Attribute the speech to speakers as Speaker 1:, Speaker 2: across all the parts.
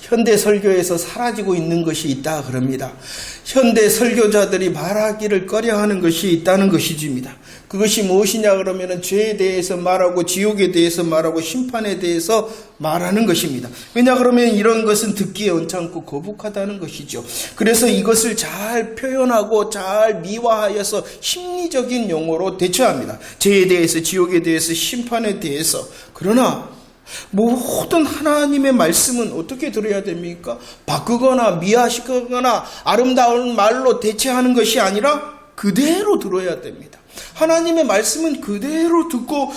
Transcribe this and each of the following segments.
Speaker 1: 현대 설교에서 사라지고 있는 것이 있다 그럽니다. 현대 설교자들이 말하기를 꺼려하는 것이 있다는 것이지입니다. 그것이 무엇이냐 그러면 죄에 대해서 말하고 지옥에 대해서 말하고 심판에 대해서 말하는 것입니다. 왜냐 그러면 이런 것은 듣기에 언짢고 거북하다는 것이죠. 그래서 이것을 잘 표현하고 잘 미화하여서 심리적인 용어로 대처합니다. 죄에 대해서, 지옥에 대해서, 심판에 대해서. 그러나 모든 하나님의 말씀은 어떻게 들어야 됩니까? 바꾸거나 미화시키거나 아름다운 말로 대체하는 것이 아니라 그대로 들어야 됩니다. 하나님의 말씀은 그대로 듣고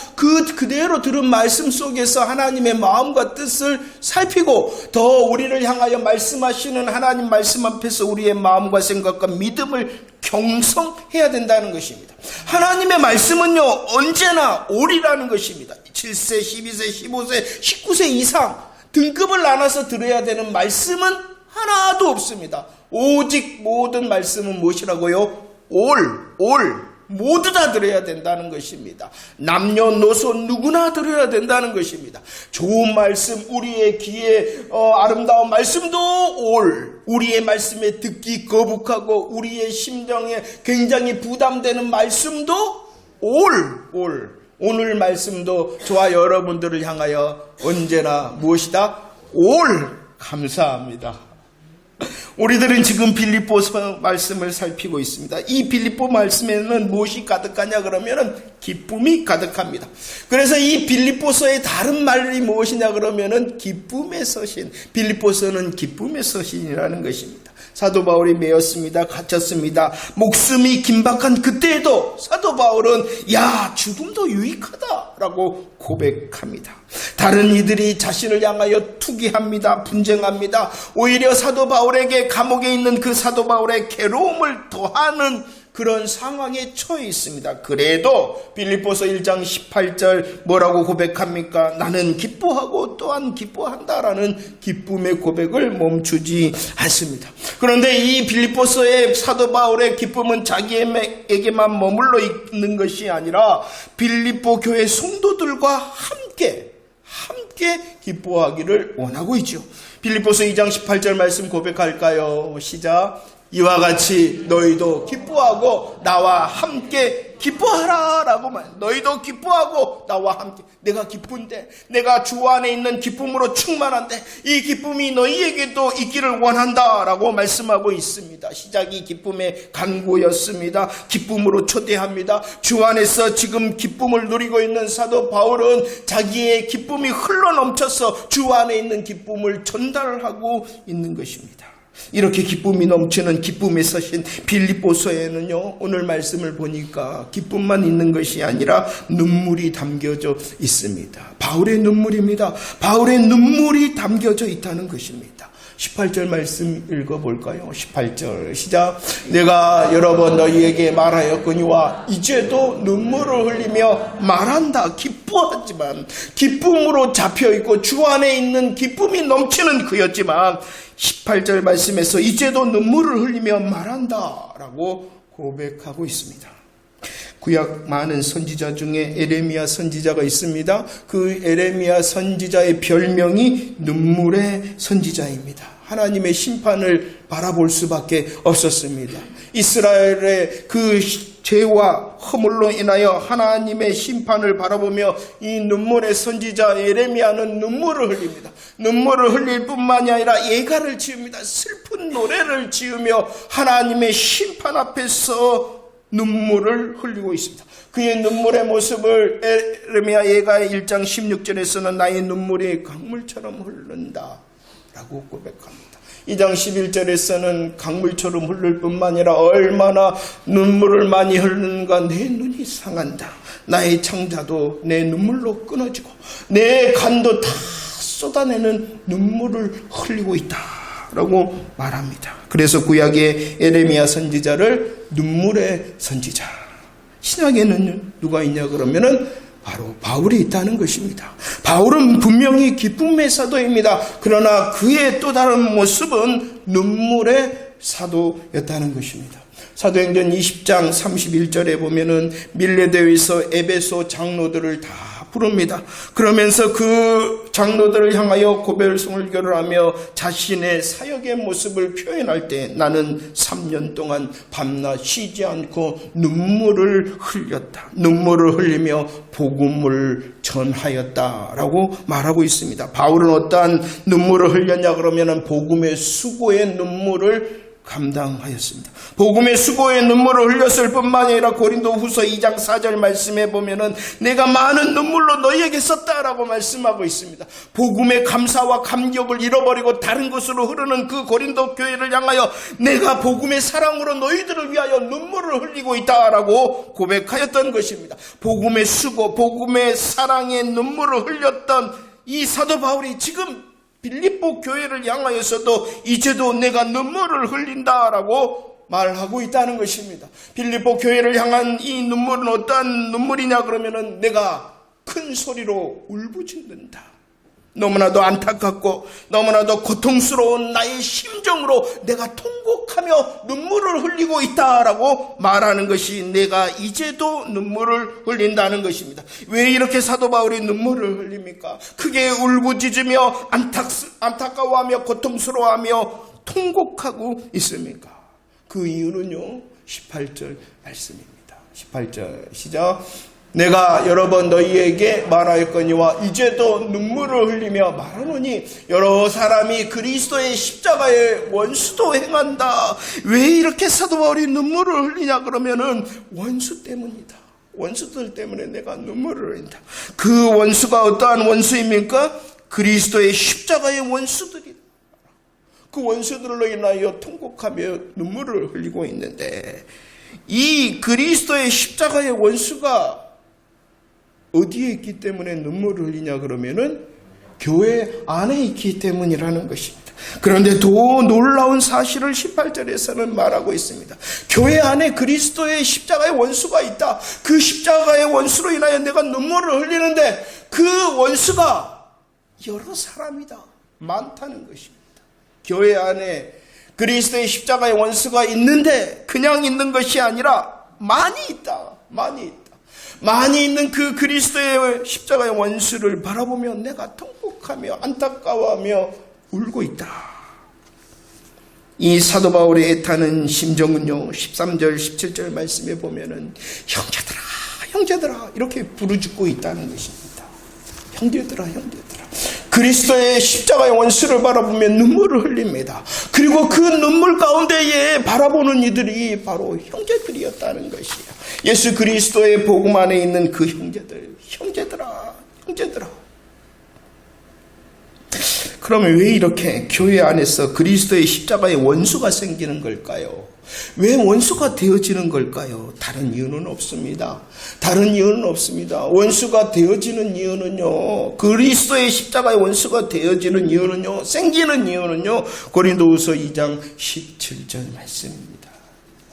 Speaker 1: 그대로 들은 말씀 속에서 하나님의 마음과 뜻을 살피고 더 우리를 향하여 말씀하시는 하나님 말씀 앞에서 우리의 마음과 생각과 믿음을 경성해야 된다는 것입니다. 하나님의 말씀은요 언제나 옳이라는 것입니다. 7세, 12세, 15세, 19세 이상 등급을 나눠서 들어야 되는 말씀은 하나도 없습니다. 오직 모든 말씀은 무엇이라고요? 올 모두 다 들어야 된다는 것입니다. 남녀노소 누구나 들어야 된다는 것입니다. 좋은 말씀, 우리의 귀에 아름다운 말씀도 우리의 말씀에 듣기 거북하고 우리의 심정에 굉장히 부담되는 말씀도 오늘 말씀도 저와 여러분들을 향하여 언제나 무엇이다? 감사합니다. 우리들은 지금 빌립보서 말씀을 살피고 있습니다. 이 빌립보 말씀에는 무엇이 가득하냐 그러면은 기쁨이 가득합니다. 그래서 이 빌립보서의 다른 말이 무엇이냐 그러면은 기쁨의 서신. 빌립보서는 기쁨의 서신이라는 것입니다. 사도 바울이 매였습니다. 갇혔습니다. 목숨이 긴박한 그때에도 사도 바울은 죽음도 유익하다라고 고백합니다. 다른 이들이 자신을 향하여 투기합니다. 분쟁합니다. 오히려 사도 바울에게 감옥에 있는 그 사도 바울의 괴로움을 더하는 그런 상황에 처해 있습니다. 그래도 빌립보서 1장 18절 뭐라고 고백합니까? 나는 기뻐하고 또한 기뻐한다라는 기쁨의 고백을 멈추지 않습니다. 그런데 이 빌립보서의 사도 바울의 기쁨은 자기에게만 머물러 있는 것이 아니라 빌립보 교회 성도들과 함께 기뻐하기를 원하고 있죠. 빌립보서 2장 18절 말씀 고백할까요? 시작. 이와 같이 너희도 기뻐하고 나와 함께 기뻐하라 라고 말. 너희도 기뻐하고 나와 함께. 내가 기쁜데, 내가 주 안에 있는 기쁨으로 충만한데 이 기쁨이 너희에게도 있기를 원한다 라고 말씀하고 있습니다. 시작이 기쁨의 간구였습니다. 기쁨으로 초대합니다. 주 안에서 지금 기쁨을 누리고 있는 사도 바울은 자기의 기쁨이 흘러넘쳐서 주 안에 있는 기쁨을 전달하고 있는 것입니다. 이렇게 기쁨이 넘치는 기쁨의 서신 빌립보서에는요, 오늘 말씀을 보니까 기쁨만 있는 것이 아니라 눈물이 담겨져 있습니다. 바울의 눈물입니다. 바울의 눈물이 담겨져 있다는 것입니다. 18절 말씀 읽어볼까요? 18절 시작. 내가 여러 번 너희에게 말하였거니와 이제도 눈물을 흘리며 말한다. 기뻐하지만 기쁨으로 잡혀있고 주 안에 있는 기쁨이 넘치는 그였지만 18절 말씀에서 이제도 눈물을 흘리며 말한다 라고 고백하고 있습니다. 구약 많은 선지자 중에 에레미야 선지자가 있습니다. 그 에레미야 선지자의 별명이 눈물의 선지자입니다. 하나님의 심판을 바라볼 수밖에 없었습니다. 이스라엘의 그 죄와 허물로 인하여 하나님의 심판을 바라보며 이 눈물의 선지자 에레미야는 눈물을 흘립니다. 눈물을 흘릴 뿐만이 아니라 예가를 지읍니다. 슬픈 노래를 지으며 하나님의 심판 앞에서 눈물을 흘리고 있습니다. 그의 눈물의 모습을 에레미야 예가의 1장 16절에서는 나의 눈물이 강물처럼 흐른다 라고 고백합니다. 2장 11절에서는 강물처럼 흐를 뿐만 아니라 얼마나 눈물을 많이 흐르는가. 내 눈이 상한다. 나의 창자도 내 눈물로 끊어지고 내 간도 다 쏟아내는 눈물을 흘리고 있다 라고 말합니다. 그래서 구약의 에레미야 선지자를 눈물의 선지자, 신약에는 누가 있냐 그러면은 바로 바울이 있다는 것입니다. 바울은 분명히 기쁨의 사도입니다. 그러나 그의 또 다른 모습은 눈물의 사도였다는 것입니다. 사도행전 20장 31절에 보면은 밀레도에서 에베소 장로들을 다 부릅니다. 그러면서 그 장로들을 향하여 고별성을결을 하며 자신의 사역의 모습을 표현할 때 나는 3년 동안 밤낮 쉬지 않고 눈물을 흘렸다. 눈물을 흘리며 복음을 전하였다라고 말하고 있습니다. 바울은 어떠한 눈물을 흘렸냐 그러면 복음의 수고의 눈물을 감당하였습니다. 복음의 수고의 눈물을 흘렸을 뿐만 아니라 고린도 후서 2장 4절 말씀에 보면은 내가 많은 눈물로 너희에게 썼다라고 말씀하고 있습니다. 복음의 감사와 감격을 잃어버리고 다른 곳으로 흐르는 그 고린도 교회를 향하여 내가 복음의 사랑으로 너희들을 위하여 눈물을 흘리고 있다라고 고백하였던 것입니다. 복음의 수고, 복음의 사랑의 눈물을 흘렸던 이 사도 바울이 지금 빌립보 교회를 향하여서도 이제도 내가 눈물을 흘린다라고 말하고 있다는 것입니다. 빌립보 교회를 향한 이 눈물은 어떠한 눈물이냐 그러면은 내가 큰 소리로 울부짖는다. 너무나도 안타깝고 너무나도 고통스러운 나의 심정으로 내가 통곡하며 눈물을 흘리고 있다라고 말하는 것이 내가 이제도 눈물을 흘린다는 것입니다. 왜 이렇게 사도 바울이 눈물을 흘립니까? 크게 울부짖으며 안타까워하며 고통스러워하며 통곡하고 있습니까? 그 이유는요 18절 말씀입니다. 18절 시작. 내가 여러 번 너희에게 말하였거니와 이제도 눈물을 흘리며 말하노니 여러 사람이 그리스도의 십자가의 원수도 행한다. 왜 이렇게 사도 바울이 눈물을 흘리냐 그러면은 원수 때문이다. 원수들 때문에 내가 눈물을 흘린다. 그 원수가 어떠한 원수입니까? 그리스도의 십자가의 원수들이다. 그 원수들로 인하여 통곡하며 눈물을 흘리고 있는데 이 그리스도의 십자가의 원수가 어디에 있기 때문에 눈물을 흘리냐 그러면은 교회 안에 있기 때문이라는 것입니다. 그런데 더 놀라운 사실을 18절에서는 말하고 있습니다. 교회 안에 그리스도의 십자가의 원수가 있다. 그 십자가의 원수로 인하여 내가 눈물을 흘리는데 그 원수가 여러 사람이다. 많다는 것입니다. 교회 안에 그리스도의 십자가의 원수가 있는데 그냥 있는 것이 아니라 많이 있다. 많이 있다. 많이 있는 그 그리스도의 십자가의 원수를 바라보며 내가 통곡하며 안타까워하며 울고 있다. 이 사도 바울의 애타는 심정은요 13절 17절 말씀에 보면은 형제들아 형제들아 이렇게 부르짖고 있다는 것입니다. 형제들아 형제들아 그리스도의 십자가의 원수를 바라보며 눈물을 흘립니다. 그리고 그 눈물 가운데에 바라보는 이들이 바로 형제들이었다는 것이에요. 예수 그리스도의 복음 안에 있는 그 형제들, 형제들아, 형제들아. 그러면 왜 이렇게 교회 안에서 그리스도의 십자가의 원수가 생기는 걸까요? 왜 원수가 되어지는 걸까요? 다른 이유는 없습니다. 다른 이유는 없습니다. 원수가 되어지는 이유는요, 그리스도의 십자가의 원수가 되어지는 이유는요, 생기는 이유는요, 고린도후서 2장 17절 말씀입니다.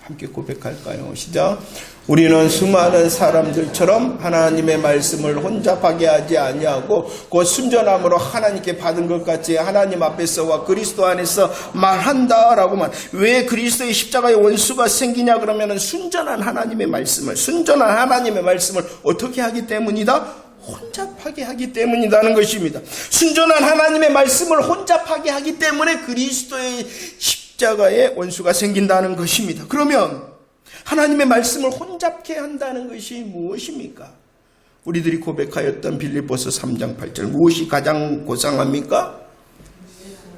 Speaker 1: 함께 고백할까요? 시작. 우리는 수많은 사람들처럼 하나님의 말씀을 혼잡하게 하지 아니하고 곧 순전함으로 하나님께 받은 것 같이 하나님 앞에서와 그리스도 안에서 말한다라고만. 왜 그리스도의 십자가의 원수가 생기냐 그러면은 순전한 하나님의 말씀을 어떻게 하기 때문이다? 혼잡하게 하기 때문이라는 것입니다. 순전한 하나님의 말씀을 혼잡하게 하기 때문에 그리스도의 십자가의 원수가 생긴다는 것입니다. 그러면 하나님의 말씀을 혼잡케 한다는 것이 무엇입니까? 우리들이 고백하였던 빌립보서 3장 8절 무엇이 가장 고상합니까?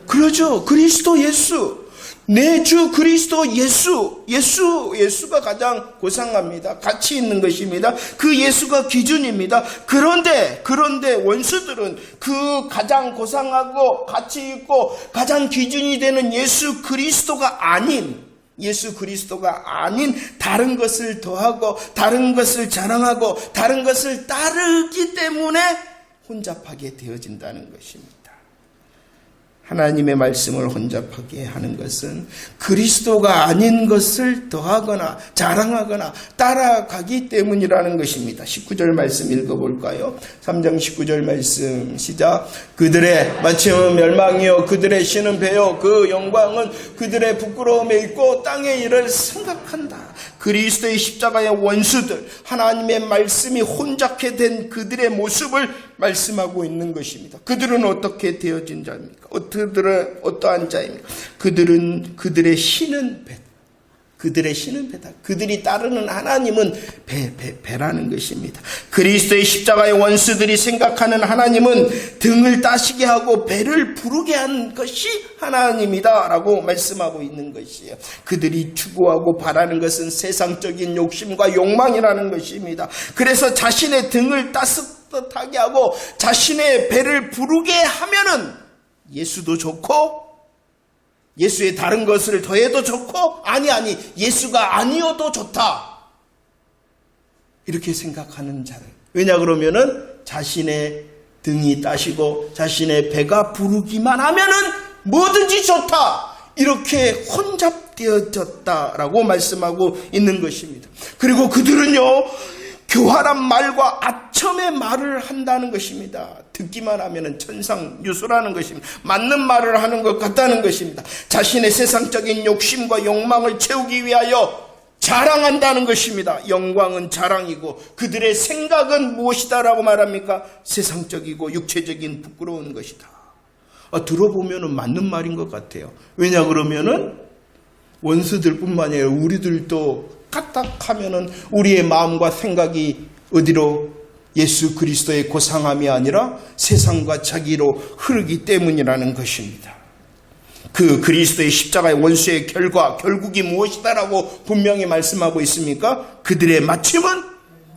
Speaker 1: 그러죠. 그리스도 예수. 내 주 그리스도 예수가 가장 고상합니다. 가치 있는 것입니다. 그 예수가 기준입니다. 그런데 원수들은 그 가장 고상하고 가치 있고 가장 기준이 되는 예수 그리스도가 아닌 다른 것을 더하고 다른 것을 자랑하고 다른 것을 따르기 때문에 혼잡하게 되어진다는 것입니다. 하나님의 말씀을 혼잡하게 하는 것은 그리스도가 아닌 것을 더하거나 자랑하거나 따라가기 때문이라는 것입니다. 19절 말씀 읽어볼까요? 3장 19절 말씀 시작. 그들의 마침은 멸망이요 그들의 신은 배요 그 영광은 그들의 부끄러움에 있고 땅의 일을 생각한다. 그리스도의 십자가의 원수들, 하나님의 말씀이 혼잡게 된 그들의 모습을 말씀하고 있는 것입니다. 그들은 어떻게 되어진 자입니까? 어떠한 자입니까? 그들은 그들의 신은 배. 그들의 신은 배다. 그들이 따르는 하나님은 배라는 것입니다. 그리스도의 십자가의 원수들이 생각하는 하나님은 등을 따시게 하고 배를 부르게 한 것이 하나님이다 라고 말씀하고 있는 것이에요. 그들이 추구하고 바라는 것은 세상적인 욕심과 욕망이라는 것입니다. 그래서 자신의 등을 따뜻하게 하고 자신의 배를 부르게 하면은 예수도 좋고 예수의 다른 것을 더해도 좋고 아니 예수가 아니어도 좋다 이렇게 생각하는 자들. 왜냐 그러면은 자신의 등이 따시고 자신의 배가 부르기만 하면은 뭐든지 좋다 이렇게 혼잡되어졌다라고 말씀하고 있는 것입니다. 그리고 그들은요 교활한 말과 아첨의 말을 한다는 것입니다. 듣기만 하면 천상유수라는 것입니다. 맞는 말을 하는 것 같다는 것입니다. 자신의 세상적인 욕심과 욕망을 채우기 위하여 자랑한다는 것입니다. 영광은 자랑이고 그들의 생각은 무엇이다라고 말합니까? 세상적이고 육체적인 부끄러운 것이다. 들어보면 맞는 말인 것 같아요. 왜냐 그러면은 원수들뿐만 아니라 우리들도 까딱하면은 우리의 마음과 생각이 어디로? 예수 그리스도의 고상함이 아니라 세상과 자기로 흐르기 때문이라는 것입니다. 그 그리스도의 십자가의 원수의 결국이 무엇이다라고 분명히 말씀하고 있습니까? 그들의 마침은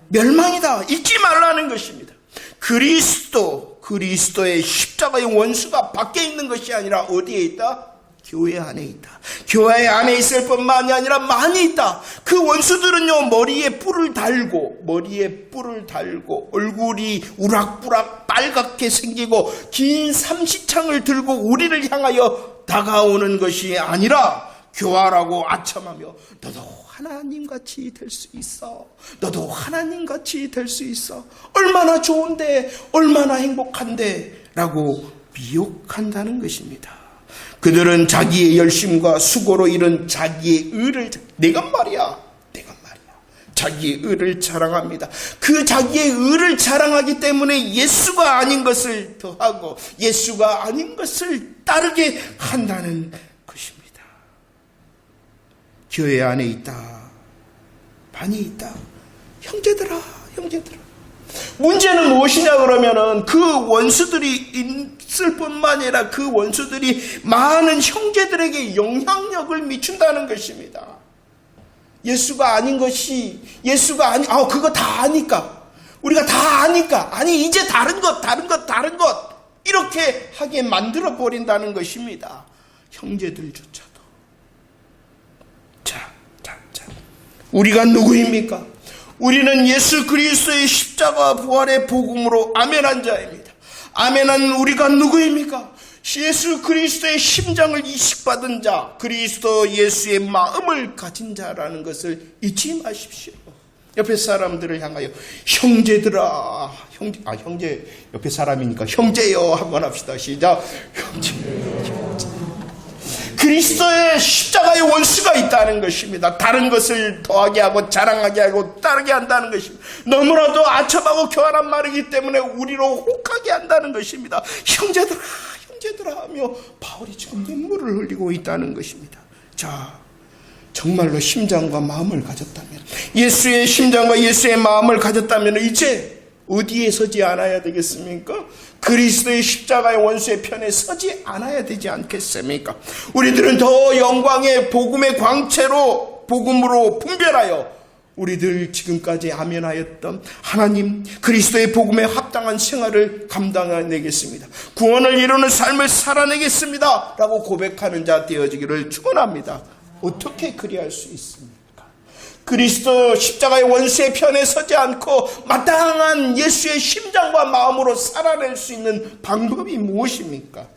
Speaker 1: 멸망이다. 잊지 말라는 것입니다. 그리스도의 십자가의 원수가 밖에 있는 것이 아니라 어디에 있다? 교회 안에 있다. 교회 안에 있을 뿐만이 아니라 많이 있다. 그 원수들은요 머리에 뿔을 달고 얼굴이 우락부락 빨갛게 생기고 긴 삼시창을 들고 우리를 향하여 다가오는 것이 아니라 교활하고 아첨하며 너도 하나님같이 될 수 있어. 너도 하나님같이 될 수 있어. 얼마나 좋은데 얼마나 행복한데 라고 미혹한다는 것입니다. 그들은 자기의 열심과 수고로 이룬 자기의 의를 내가 말이야 자기의 의를 자랑합니다. 그 자기의 의를 자랑하기 때문에 예수가 아닌 것을 더하고 예수가 아닌 것을 따르게 한다는 것입니다. 교회 안에 있다. 많이 있다. 형제들아. 문제는 무엇이냐 그러면은 그 원수들이 있을 뿐만 아니라 그 원수들이 많은 형제들에게 영향력을 미친다는 것입니다. 예수가 아닌 것이 그거 다 아니까 우리가 다 아니까 이제 다른 것 이렇게 하게 만들어 버린다는 것입니다. 형제들조차도. 자 우리가 누구입니까? 우리는 예수 그리스도의 십자가 부활의 복음으로 아멘한 자입니다. 아멘한 우리가 누구입니까? 예수 그리스도의 심장을 이식받은 자, 그리스도 예수의 마음을 가진 자라는 것을 잊지 마십시오. 옆에 사람들을 향하여 형제들아, 형제 옆에 사람이니까 형제요 한번 합시다. 시작. 형제. 그리스도의 십자가의 원수가 있다는 것입니다. 다른 것을 더하게 하고 자랑하게 하고 따르게 한다는 것입니다. 너무나도 아첨하고 교활한 말이기 때문에 우리로 혹하게 한다는 것입니다. 형제들아 하며 바울이 지금 눈물을 흘리고 있다는 것입니다. 자, 정말로 심장과 마음을 가졌다면, 예수의 심장과 예수의 마음을 가졌다면 이제 어디에 서지 않아야 되겠습니까? 그리스도의 십자가의 원수의 편에 서지 않아야 되지 않겠습니까? 우리들은 더 영광의 복음의 광채로 복음으로 분별하여 우리들 지금까지 아멘하였던 하나님 그리스도의 복음에 합당한 생활을 감당해내겠습니다. 구원을 이루는 삶을 살아내겠습니다 라고 고백하는 자 되어지기를 축원합니다. 어떻게 그리할 수 있습니까? 그리스도 십자가의 원수의 편에 서지 않고 마땅한 예수의 심장과 마음으로 살아낼 수 있는 방법이 무엇입니까?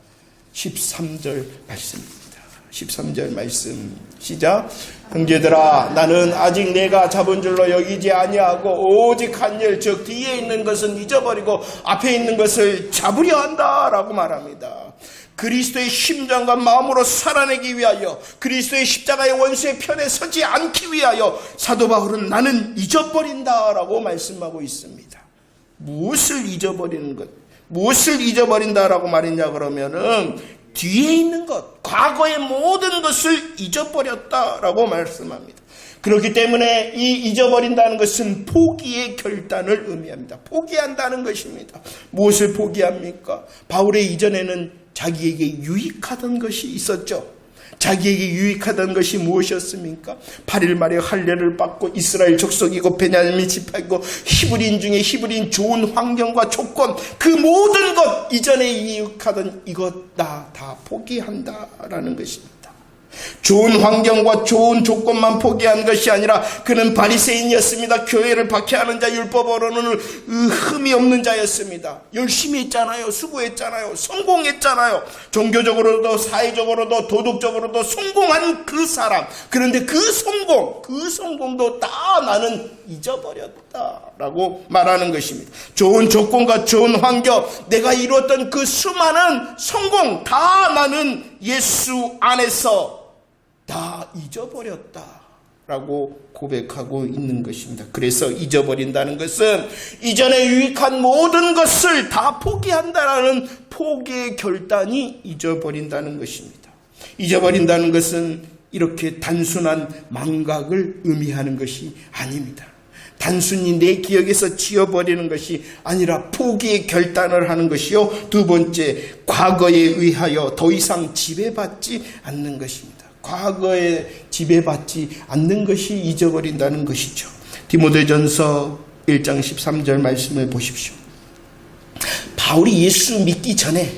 Speaker 1: 13절 말씀입니다. 13절 말씀 시작. 형제들아, 나는 아직 내가 잡은 줄로 여기지 아니하고 오직 한 일, 즉 뒤에 있는 것은 잊어버리고 앞에 있는 것을 잡으려 한다 라고 말합니다. 그리스도의 심장과 마음으로 살아내기 위하여, 그리스도의 십자가의 원수의 편에 서지 않기 위하여 사도 바울은 나는 잊어버린다라고 말씀하고 있습니다. 무엇을 잊어버리는 것? 무엇을 잊어버린다라고 말했냐 그러면은 뒤에 있는 것, 과거의 모든 것을 잊어버렸다라고 말씀합니다. 그렇기 때문에 이 잊어버린다는 것은 포기의 결단을 의미합니다. 포기한다는 것입니다. 무엇을 포기합니까? 바울의 이전에는 자기에게 유익하던 것이 있었죠. 자기에게 유익하던 것이 무엇이었습니까? 8일 만에 할례를 받고 이스라엘 족속이고 베냐민 지파이고 히브리인 중에 히브리인, 좋은 환경과 조건, 그 모든 것, 이전에 유익하던 이것 다 포기한다라는 것입니다. 좋은 환경과 좋은 조건만 포기한 것이 아니라 그는 바리새인이었습니다. 교회를 박해하는 자, 율법으로는 흠이 없는 자였습니다. 열심히 했잖아요. 수고했잖아요. 성공했잖아요. 종교적으로도 사회적으로도 도덕적으로도 성공한 그 사람. 그런데 그 성공도 다 나는 잊어버렸다라고 말하는 것입니다. 좋은 조건과 좋은 환경, 내가 이루었던 그 수많은 성공 다 나는 예수 안에서 다 잊어버렸다라고 고백하고 있는 것입니다. 그래서 잊어버린다는 것은 이전에 유익한 모든 것을 다 포기한다라는 포기의 결단이 잊어버린다는 것입니다. 잊어버린다는 것은 이렇게 단순한 망각을 의미하는 것이 아닙니다. 단순히 내 기억에서 지워버리는 것이 아니라 포기의 결단을 하는 것이요. 두 번째, 과거에 의하여 더 이상 지배받지 않는 것입니다. 과거에 지배받지 않는 것이 잊어버린다는 것이죠. 디모데전서 1장 13절 말씀을 보십시오. 바울이 예수 믿기 전에,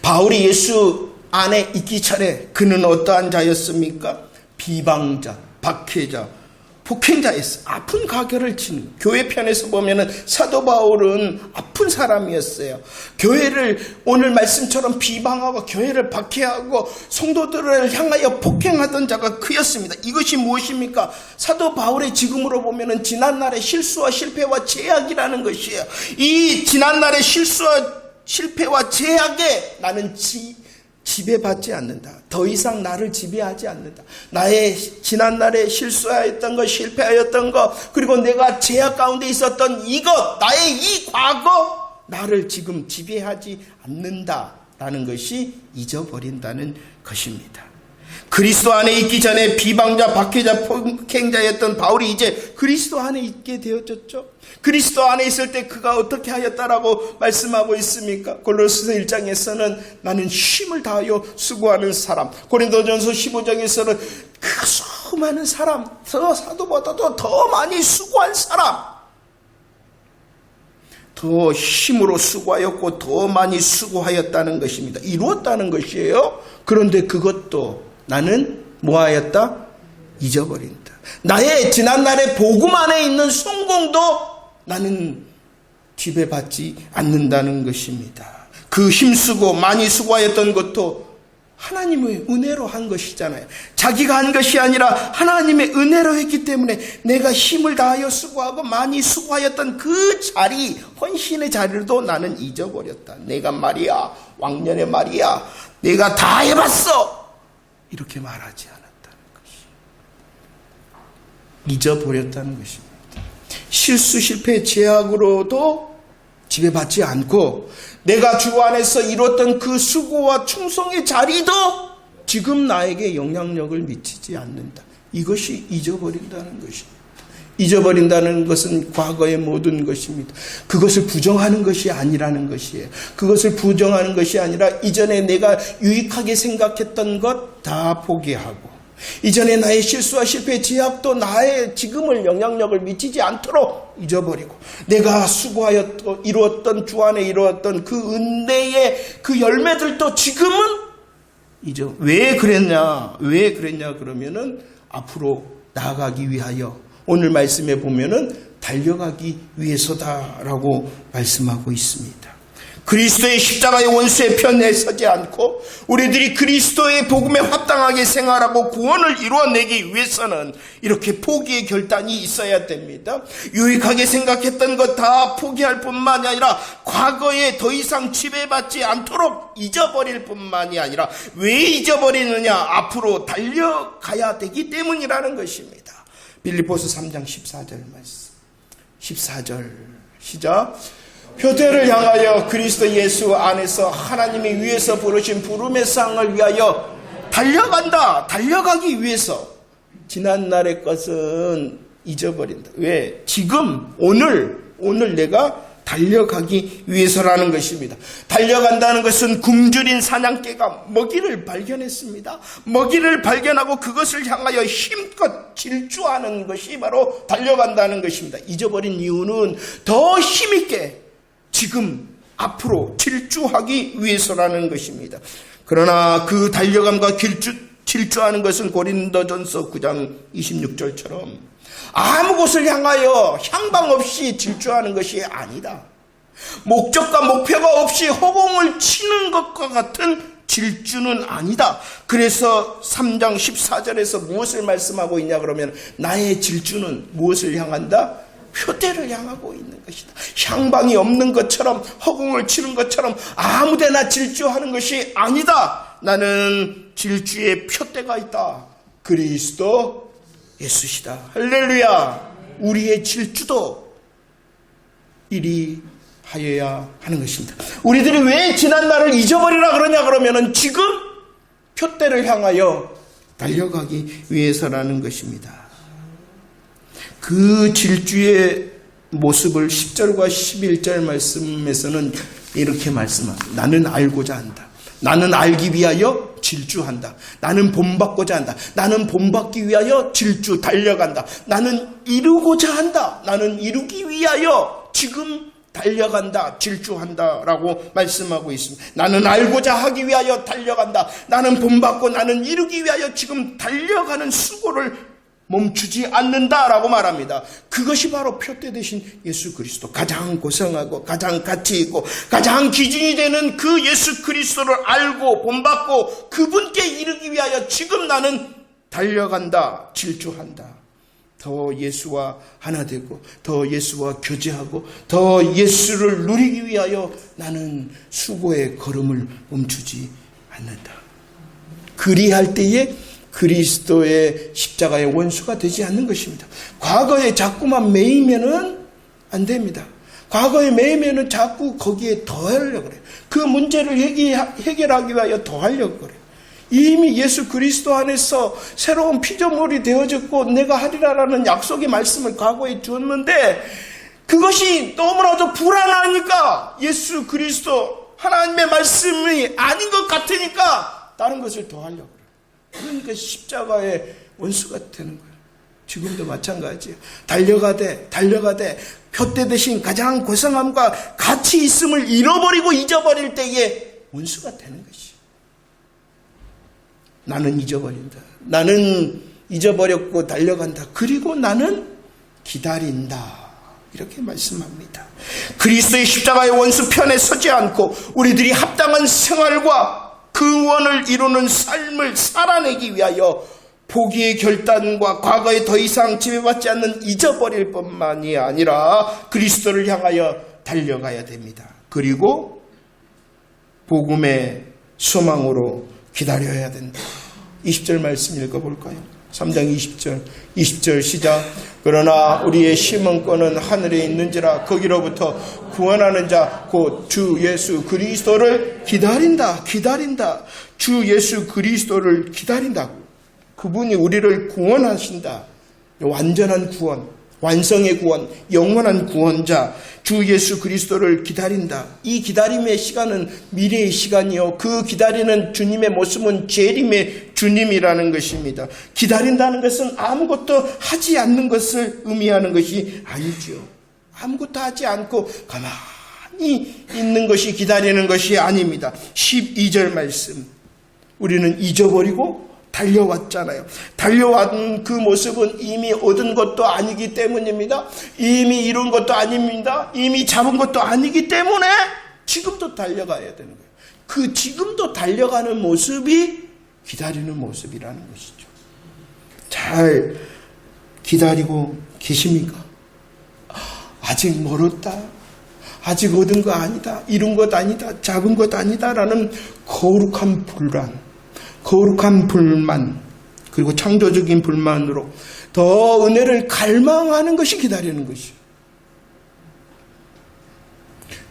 Speaker 1: 바울이 예수 안에 있기 전에 그는 어떠한 자였습니까? 비방자, 박해자, 폭행자였어요. 아픈 가결을 치는, 교회 편에서 보면은 사도 바울은 아픈 사람이었어요. 교회를 오늘 말씀처럼 비방하고 교회를 박해하고 성도들을 향하여 폭행하던 자가 그였습니다. 이것이 무엇입니까? 사도 바울의 지금으로 보면은 지난날의 실수와 실패와 제약이라는 것이에요. 이 지난날의 실수와 실패와 제약에 나는 지배받지 않는다. 더 이상 나를 지배하지 않는다. 나의 지난날에 실수하였던 것, 실패하였던 것, 그리고 내가 제약 가운데 있었던 이것, 나의 이 과거, 나를 지금 지배하지 않는다라는 것이 잊어버린다는 것입니다. 그리스도 안에 있기 전에 비방자, 박해자, 폭행자였던 바울이 이제 그리스도 안에 있게 되어졌죠. 그리스도 안에 있을 때 그가 어떻게 하였다라고 말씀하고 있습니까? 골로새서 1장에서는 나는 힘을 다하여 수고하는 사람, 고린도전서 15장에서는 그 수많은 사람, 사도보다도 더 많이 수고한 사람, 더 힘으로 수고하였고 더 많이 수고하였다는 것입니다. 이루었다는 것이에요. 그런데 그것도 나는 뭐하였다? 잊어버린다. 나의 지난날의 복음 안에 있는 성공도 나는 지배받지 않는다는 것입니다. 그 힘쓰고 많이 수고하였던 것도 하나님의 은혜로 한 것이잖아요. 자기가 한 것이 아니라 하나님의 은혜로 했기 때문에 내가 힘을 다하여 수고하고 많이 수고하였던 그 자리, 헌신의 자리도 나는 잊어버렸다. 내가 말이야, 왕년에 말이야, 내가 다 해봤어, 이렇게 말하지 않았다는 것이, 잊어버렸다는 것입니다. 실수, 실패, 제약으로도 지배받지 않고 내가 주 안에서 이뤘던 그 수고와 충성의 자리도 지금 나에게 영향력을 미치지 않는다. 이것이 잊어버린다는 것입니다. 잊어버린다는 것은 과거의 모든 것입니다. 그것을 부정하는 것이 아니라는 것이에요. 그것을 부정하는 것이 아니라 이전에 내가 유익하게 생각했던 것 다 포기하고, 이전에 나의 실수와 실패, 제약도 나의 지금을 영향력을 미치지 않도록 잊어버리고, 내가 수고하였던, 이루었던, 주 안에 이루었던 그 은혜의 그 열매들도 지금은 왜 그랬냐 그러면은 앞으로 나아가기 위하여, 오늘 말씀에 보면은 달려가기 위해서다라고 말씀하고 있습니다. 그리스도의 십자가의 원수의 편에 서지 않고 우리들이 그리스도의 복음에 합당하게 생활하고 구원을 이루어내기 위해서는 이렇게 포기의 결단이 있어야 됩니다. 유익하게 생각했던 것 다 포기할 뿐만이 아니라 과거에 더 이상 지배받지 않도록 잊어버릴 뿐만이 아니라 왜 잊어버리느냐? 앞으로 달려가야 되기 때문이라는 것입니다. 빌립보서 3장 14절 말씀. 14절 시작. 표대를 향하여 그리스도 예수 안에서 하나님이 위에서 부르신 부름의 상을 위하여 달려간다. 달려가기 위해서 지난날의 것은 잊어버린다. 왜? 지금 오늘 내가 달려가기 위해서라는 것입니다. 달려간다는 것은 굶주린 사냥개가 먹이를 발견했습니다. 먹이를 발견하고 그것을 향하여 힘껏 질주하는 것이 바로 달려간다는 것입니다. 잊어버린 이유는 더 힘있게 지금 앞으로 질주하기 위해서라는 것입니다. 그러나 그 달려감과 질주하는 것은 고린도전서 9장 26절처럼 아무 곳을 향하여 향방 없이 질주하는 것이 아니다. 목적과 목표가 없이 허공을 치는 것과 같은 질주는 아니다. 그래서 3장 14절에서 무엇을 말씀하고 있냐 그러면 나의 질주는 무엇을 향한다? 표대를 향하고 있는 것이다. 향방이 없는 것처럼 허공을 치는 것처럼 아무데나 질주하는 것이 아니다. 나는 질주의 표대가 있다. 그리스도 예수시다. 할렐루야. 우리의 질주도 이리 하여야 하는 것입니다. 우리들이 왜 지난날을 잊어버리라 그러냐 그러면은 지금 표대를 향하여 달려가기 위해서라는 것입니다. 그 질주의 모습을 10절과 11절 말씀에서는 이렇게 말씀합니다. 나는 알고자 한다. 나는 알기 위하여 질주한다. 나는 본받고자 한다. 나는 본받기 위하여 질주 달려간다. 나는 이루고자 한다. 나는 이루기 위하여 지금 달려간다. 질주한다 라고 말씀하고 있습니다. 나는 알고자 하기 위하여 달려간다. 나는 본받고 나는 이루기 위하여 지금 달려가는 수고를 멈추지 않는다라고 말합니다. 그것이 바로 표대 되신 예수 그리스도, 가장 고상하고 가장 가치 있고 가장 기준이 되는 그 예수 그리스도를 알고 본받고 그분께 이르기 위하여 지금 나는 달려간다, 질주한다. 더 예수와 하나 되고 더 예수와 교제하고 더 예수를 누리기 위하여 나는 수고의 걸음을 멈추지 않는다. 그리할 때에 그리스도의 십자가의 원수가 되지 않는 것입니다. 과거에 자꾸만 매이면은 안 됩니다. 과거에 매이면은 자꾸 거기에 더하려고 그래요. 그 문제를 해결하기 위하여 더하려고 그래요. 이미 예수 그리스도 안에서 새로운 피조물이 되어졌고 내가 하리라라는 약속의 말씀을 과거에 주었는데 그것이 너무나도 불안하니까 예수 그리스도 하나님의 말씀이 아닌 것 같으니까 다른 것을 더하려고 그래요. 그러니까 십자가의 원수가 되는 거예요. 지금도 마찬가지예요. 달려가되 표대 대신 가장 고상함과 가치 있음을 잃어버리고 잊어버릴 때에 원수가 되는 것이에요. 나는 잊어버린다. 나는 잊어버렸고 달려간다. 그리고 나는 기다린다. 이렇게 말씀합니다. 그리스도의 십자가의 원수 편에 서지 않고 우리들이 합당한 생활과 그 원을 이루는 삶을 살아내기 위하여 포기의 결단과 과거에 더 이상 지배받지 않는 잊어버릴 뿐만이 아니라 그리스도를 향하여 달려가야 됩니다. 그리고 복음의 소망으로 기다려야 된다. 20절 말씀 읽어볼까요? 3장 20절 시작. 그러나 우리의 심은권은 하늘에 있는지라 거기로부터 구원하는 자 곧 주 예수 그리스도를 기다린다. 주 예수 그리스도를 기다린다. 그분이 우리를 구원하신다. 완전한 구원, 완성의 구원, 영원한 구원자 주 예수 그리스도를 기다린다. 이 기다림의 시간은 미래의 시간이요. 그 기다리는 주님의 모습은 재림의 주님이라는 것입니다. 기다린다는 것은 아무것도 하지 않는 것을 의미하는 것이 아니죠. 아무것도 하지 않고 가만히 있는 것이 기다리는 것이 아닙니다. 12절 말씀. 우리는 잊어버리고 달려왔잖아요. 달려왔던 그 모습은 이미 얻은 것도 아니기 때문입니다. 이미 이룬 것도 아닙니다. 이미 잡은 것도 아니기 때문에 지금도 달려가야 되는 거예요. 그 지금도 달려가는 모습이 기다리는 모습이라는 것이죠. 잘 기다리고 계십니까? 아직 멀었다. 아직 얻은 거 아니다. 이룬 것 아니다. 잡은 것 아니다. 라는 거룩한 불안, 거룩한 불만, 그리고 창조적인 불만으로 더 은혜를 갈망하는 것이 기다리는 것이요.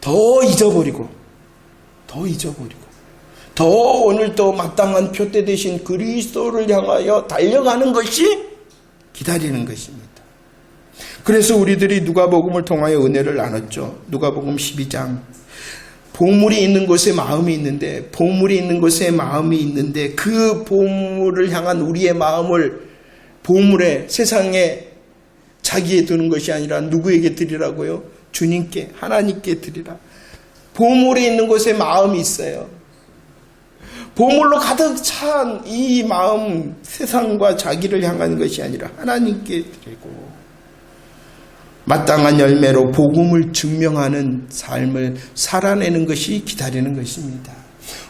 Speaker 1: 더 잊어버리고, 더 오늘 또 마땅한 표대 대신 그리스도를 향하여 달려가는 것이 기다리는 것입니다. 그래서 우리들이 누가복음을 통하여 은혜를 나눴죠. 누가복음 12장. 보물이 있는 곳에 마음이 있는데, 그 보물을 향한 우리의 마음을 보물에, 세상에, 자기에 두는 것이 아니라 누구에게 드리라고요? 주님께, 하나님께 드리라. 보물이 있는 곳에 마음이 있어요. 보물로 가득 찬 이 마음, 세상과 자기를 향한 것이 아니라 하나님께 드리고, 마땅한 열매로 복음을 증명하는 삶을 살아내는 것이 기다리는 것입니다.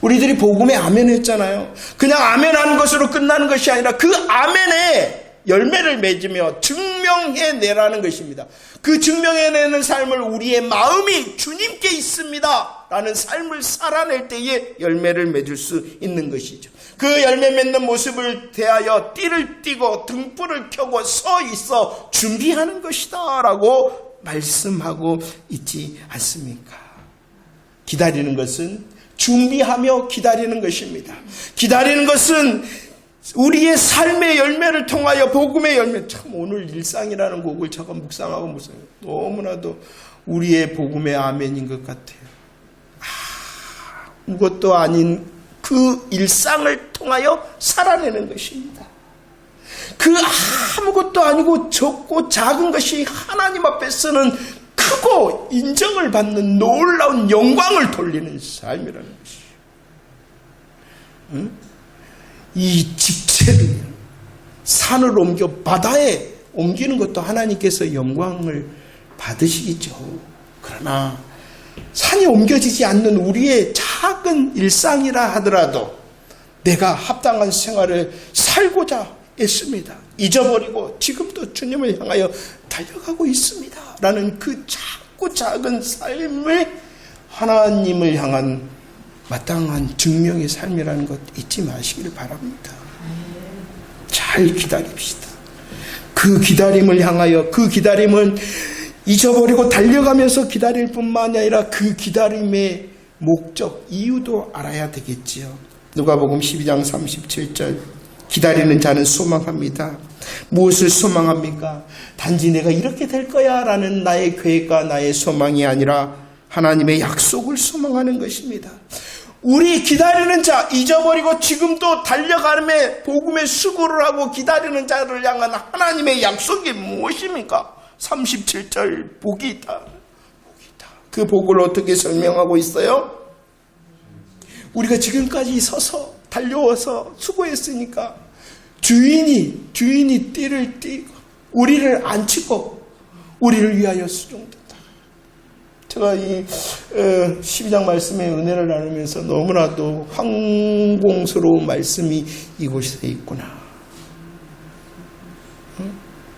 Speaker 1: 우리들이 복음에 아멘 했잖아요. 그냥 아멘하는 것으로 끝나는 것이 아니라 그 아멘에 열매를 맺으며 증명해내라는 것입니다. 그 증명해내는 삶을 우리의 마음이 주님께 있습니다 라는 삶을 살아낼 때에 열매를 맺을 수 있는 것이죠. 그 열매 맺는 모습을 대하여 띠를 띠고 등불을 켜고 서 있어 준비하는 것이다 라고 말씀하고 있지 않습니까? 기다리는 것은 준비하며 기다리는 것입니다. 기다리는 것은 우리의 삶의 열매를 통하여 복음의 열매, 참 오늘 일상이라는 곡을 제가 묵상하고 묵상해요. 너무나도 우리의 복음의 아멘인 것 같아요. 아무것도 아닌 그 일상을 통하여 살아내는 것입니다. 그 아무것도 아니고 적고 작은 것이 하나님 앞에서는 크고 인정을 받는 놀라운 영광을 돌리는 삶이라는 것이에요. 응? 이 집체를 산을 옮겨 바다에 옮기는 것도 하나님께서 영광을 받으시겠죠. 그러나 산이 옮겨지지 않는 우리의 작은 일상이라 하더라도 내가 합당한 생활을 살고자 했습니다. 잊어버리고 지금도 주님을 향하여 달려가고 있습니다 라는 그 작고 작은 삶을 하나님을 향한 마땅한 증명의 삶이라는 것 잊지 마시기를 바랍니다. 잘 기다립시다. 그 기다림을 향하여, 그 기다림은 잊어버리고 달려가면서 기다릴 뿐만이 아니라 그 기다림의 목적, 이유도 알아야 되겠지요. 누가복음 12장 37절. 기다리는 자는 소망합니다. 무엇을 소망합니까? 단지 내가 이렇게 될 거야 라는 나의 계획과 나의 소망이 아니라 하나님의 약속을 소망하는 것입니다. 우리 기다리는 자, 잊어버리고 지금도 달려가며 복음의 수고를 하고 기다리는 자를 향한 하나님의 약속이 무엇입니까? 37절 복이다. 그 복을 어떻게 설명하고 있어요? 우리가 지금까지 서서 달려와서 수고했으니까 주인이 띠를 띠고 우리를 앉히고 우리를 위하여 수종된다. 제가 이 12장 말씀의 은혜를 나누면서 너무나도 황공스러운 말씀이 이곳에 있구나.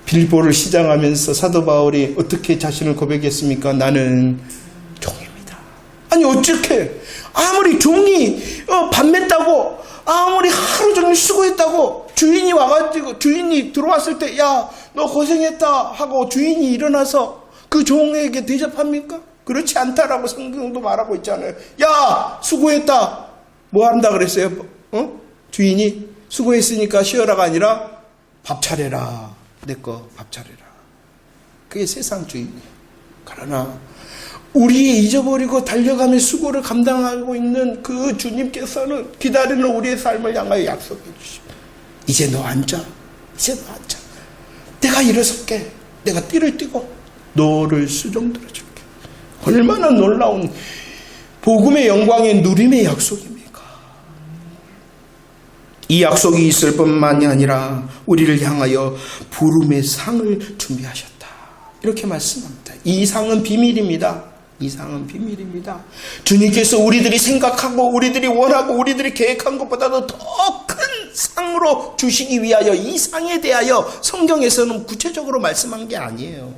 Speaker 1: 빌보를 시작하면서 사도 바울이 어떻게 자신을 고백했습니까? 나는 종입니다. 아니 어떻게 아무리 종이 밥 맸다고 아무리 하루 종일 수고했다고 주인이 와가지고 주인이 들어왔을 때 야 너 고생했다 하고 주인이 일어나서 그 종에게 대접합니까? 그렇지 않다라고 성경도 말하고 있잖아요. 야 수고했다 뭐 한다 그랬어요? 주인이 수고했으니까 쉬어라가 아니라 밥 차려라. 내 거 밥 차려라. 그게 세상 주인이에요. 그러나 우리 잊어버리고 달려가며 수고를 감당하고 있는 그 주님께서는 기다리는 우리의 삶을 향하여 약속해 주십니다. 이제 너 앉아. 이제 너 앉아. 내가 일어설게. 내가 띠를 띠고 너를 수종들어 줄게. 얼마나 놀라운 복음의 영광의 누림의 약속입니까? 이 약속이 있을 뿐만이 아니라 우리를 향하여 부름의 상을 준비하셨다. 이렇게 말씀합니다. 이 상은 비밀입니다. 이상은 비밀입니다. 주님께서 우리들이 생각하고 우리들이 원하고 우리들이 계획한 것보다도 더 큰 상으로 주시기 위하여 이 상에 대하여 성경에서는 구체적으로 말씀한 게 아니에요.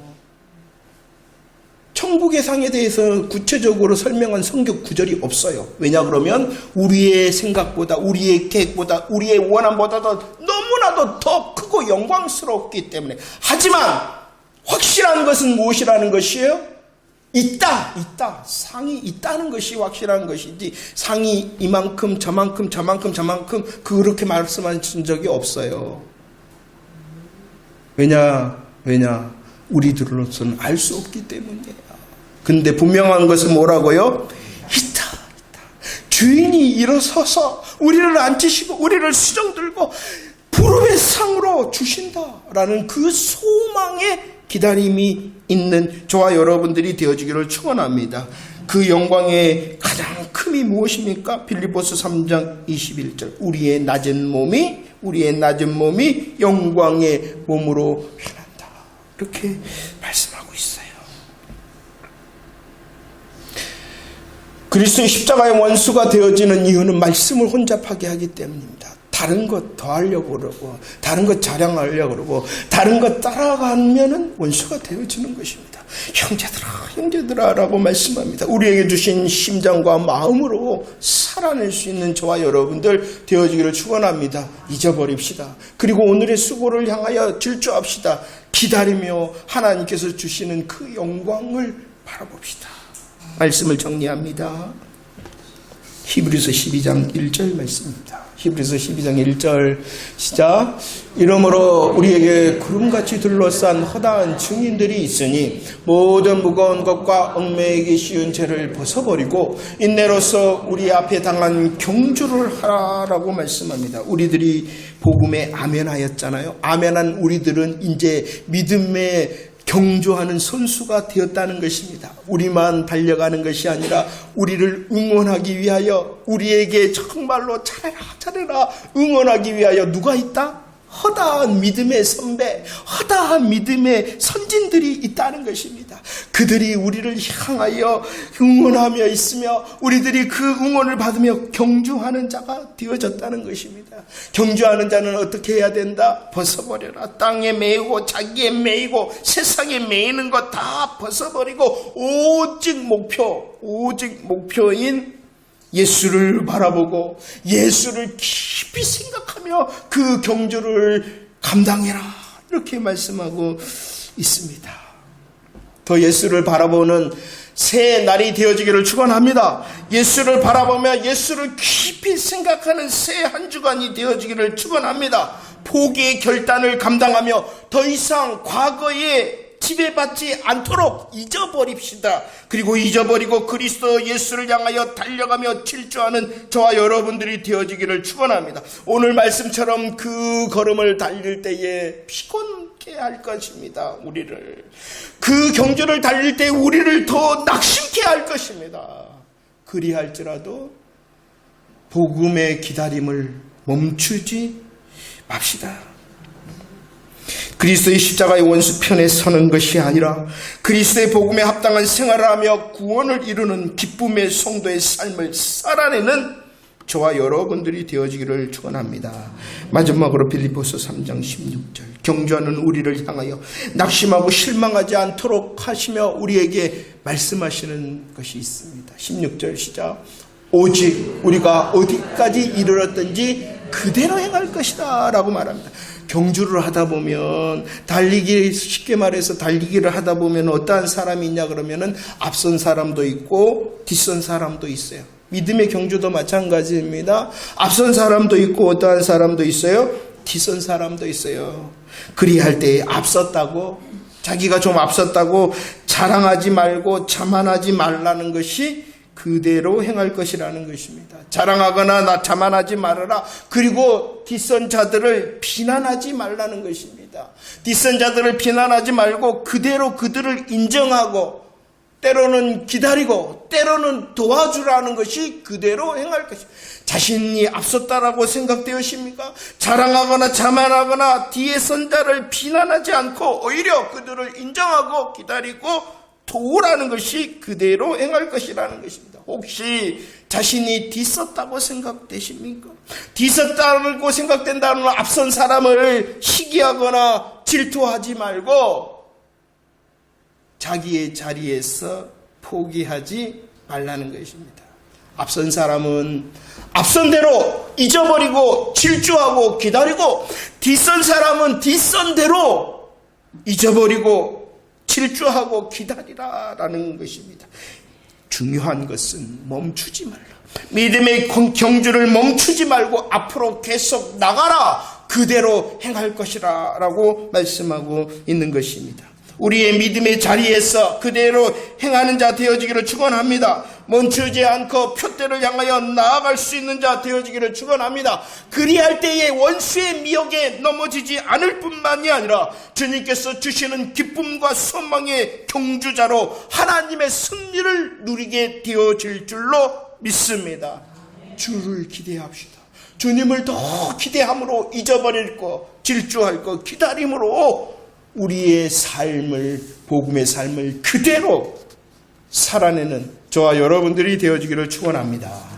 Speaker 1: 천국의 상에 대해서 구체적으로 설명한 성경 구절이 없어요. 왜냐 그러면 우리의 생각보다 우리의 계획보다 우리의 원함보다도 너무나도 더 크고 영광스럽기 때문에. 하지만 확실한 것은 무엇이라는 것이에요? 있다. 상이 있다는 것이 확실한 것이지 상이 이만큼 저만큼 그렇게 말씀하신 적이 없어요. 왜냐 우리들로서는 알 수 없기 때문이에요. 근데 분명한 것은 뭐라고요? 있다. 주인이 일어서서 우리를 앉히시고 우리를 수정 들고 부름의 상으로 주신다라는 그 소망의 기다림이 있는 저와 여러분들이 되어지기를 축원합니다. 그 영광의 가장 큼이 무엇입니까? 빌립보서 3장 21절 우리의 낮은 몸이 영광의 몸으로 변한다. 이렇게 말씀하고 있어요. 그리스도의 십자가의 원수가 되어지는 이유는 말씀을 혼잡하게 하기 때문입니다. 다른 것 더 하려고 그러고 다른 것 자랑하려고 그러고 다른 것 따라가면은 원수가 되어지는 것입니다. 형제들아 라고 말씀합니다. 우리에게 주신 심장과 마음으로 살아낼 수 있는 저와 여러분들 되어지기를 축원합니다. 잊어버립시다. 그리고 오늘의 수고를 향하여 질주합시다. 기다리며 하나님께서 주시는 그 영광을 바라봅시다. 말씀을 정리합니다. 히브리서 12장 1절 말씀입니다. 히브리서 12장 1절 시작. 이러므로 우리에게 구름같이 둘러싼 허다한 증인들이 있으니 모든 무거운 것과 얽매이기 쉬운 죄를 벗어버리고 인내로서 우리 앞에 당한 경주를 하라라고 말씀합니다. 우리들이 복음에 아멘하였잖아요. 아멘한 우리들은 이제 믿음의 경주하는 선수가 되었다는 것입니다. 우리만 달려가는 것이 아니라 우리를 응원하기 위하여 우리에게 정말로 잘해라 응원하기 위하여 누가 있다? 허다한 믿음의 선배, 허다한 믿음의 선진들이 있다는 것입니다. 그들이 우리를 향하여 응원하며 있으며 우리들이 그 응원을 받으며 경주하는 자가 되어졌다는 것입니다. 경주하는 자는 어떻게 해야 된다? 벗어버려라. 땅에 매이고 자기에 매이고 세상에 매이는 것 다 벗어버리고 오직 목표인 예수를 바라보고 예수를 깊이 생각하며 그 경주를 감당해라 이렇게 말씀하고 있습니다. 더 예수를 바라보는 새 날이 되어지기를 축원합니다. 예수를 바라보며 예수를 깊이 생각하는 새 한 주간이 되어지기를 축원합니다. 포기의 결단을 감당하며 더 이상 과거에 지배받지 않도록 잊어버립시다. 그리고 잊어버리고 그리스도 예수를 향하여 달려가며 질주하는 저와 여러분들이 되어지기를 축원합니다. 오늘 말씀처럼 그 걸음을 달릴 때에 피곤케 할 것입니다. 우리를 그 경주를 달릴 때 우리를 더 낙심케 할 것입니다. 그리할지라도 복음의 기다림을 멈추지 맙시다. 그리스도의 십자가의 원수편에 서는 것이 아니라 그리스도의 복음에 합당한 생활을 하며 구원을 이루는 기쁨의 성도의 삶을 살아내는 저와 여러분들이 되어지기를 축원합니다. 마지막으로 빌립보서 3장 16절 경주하는 우리를 향하여 낙심하고 실망하지 않도록 하시며 우리에게 말씀하시는 것이 있습니다. 16절 시작. 오직 우리가 어디까지 이르렀든지 그대로 행할 것이다 라고 말합니다. 경주를 하다 보면 쉽게 말해서 달리기를 하다 보면 어떠한 사람이 있냐 그러면은 앞선 사람도 있고 뒷선 사람도 있어요. 믿음의 경주도 마찬가지입니다. 앞선 사람도 있고 어떠한 사람도 있어요. 뒷선 사람도 있어요. 그리할 때 앞섰다고 자기가 좀 앞섰다고 자랑하지 말고 자만하지 말라는 것이 그대로 행할 것이라는 것입니다. 자랑하거나 자만하지 말아라. 그리고 뒷선 자들을 비난하지 말라는 것입니다. 뒷선 자들을 비난하지 말고 그대로 그들을 인정하고 때로는 기다리고 때로는 도와주라는 것이 그대로 행할 것입니다. 자신이 앞섰다라고 생각되십니까? 자랑하거나 자만하거나 뒤에 선 자를 비난하지 않고 오히려 그들을 인정하고 기다리고 도우라는 것이 그대로 행할 것이라는 것입니다. 혹시 자신이 뒤썼다고 생각되십니까? 뒤썼다고 생각된다는 앞선 사람을 시기하거나 질투하지 말고 자기의 자리에서 포기하지 말라는 것입니다. 앞선 사람은 앞선 대로 잊어버리고 질주하고 기다리고, 뒤선 사람은 뒤선 대로 잊어버리고 질주하고 기다리라라는 것입니다. 중요한 것은 멈추지 말라. 믿음의 경주를 멈추지 말고 앞으로 계속 나가라. 그대로 행할 것이라 라고 말씀하고 있는 것입니다. 우리의 믿음의 자리에서 그대로 행하는 자 되어지기를 축원합니다. 멈추지 않고 표대를 향하여 나아갈 수 있는 자 되어지기를 축원합니다. 그리할 때에 원수의 미혹에 넘어지지 않을 뿐만이 아니라 주님께서 주시는 기쁨과 소망의 경주자로 하나님의 승리를 누리게 되어질 줄로 믿습니다. 주를 기대합시다. 주님을 더 기대함으로 잊어버릴 것, 질주할 것, 기다림으로 우리의 삶을, 복음의 삶을 그대로 살아내는 저와 여러분들이 되어지기를 축원합니다.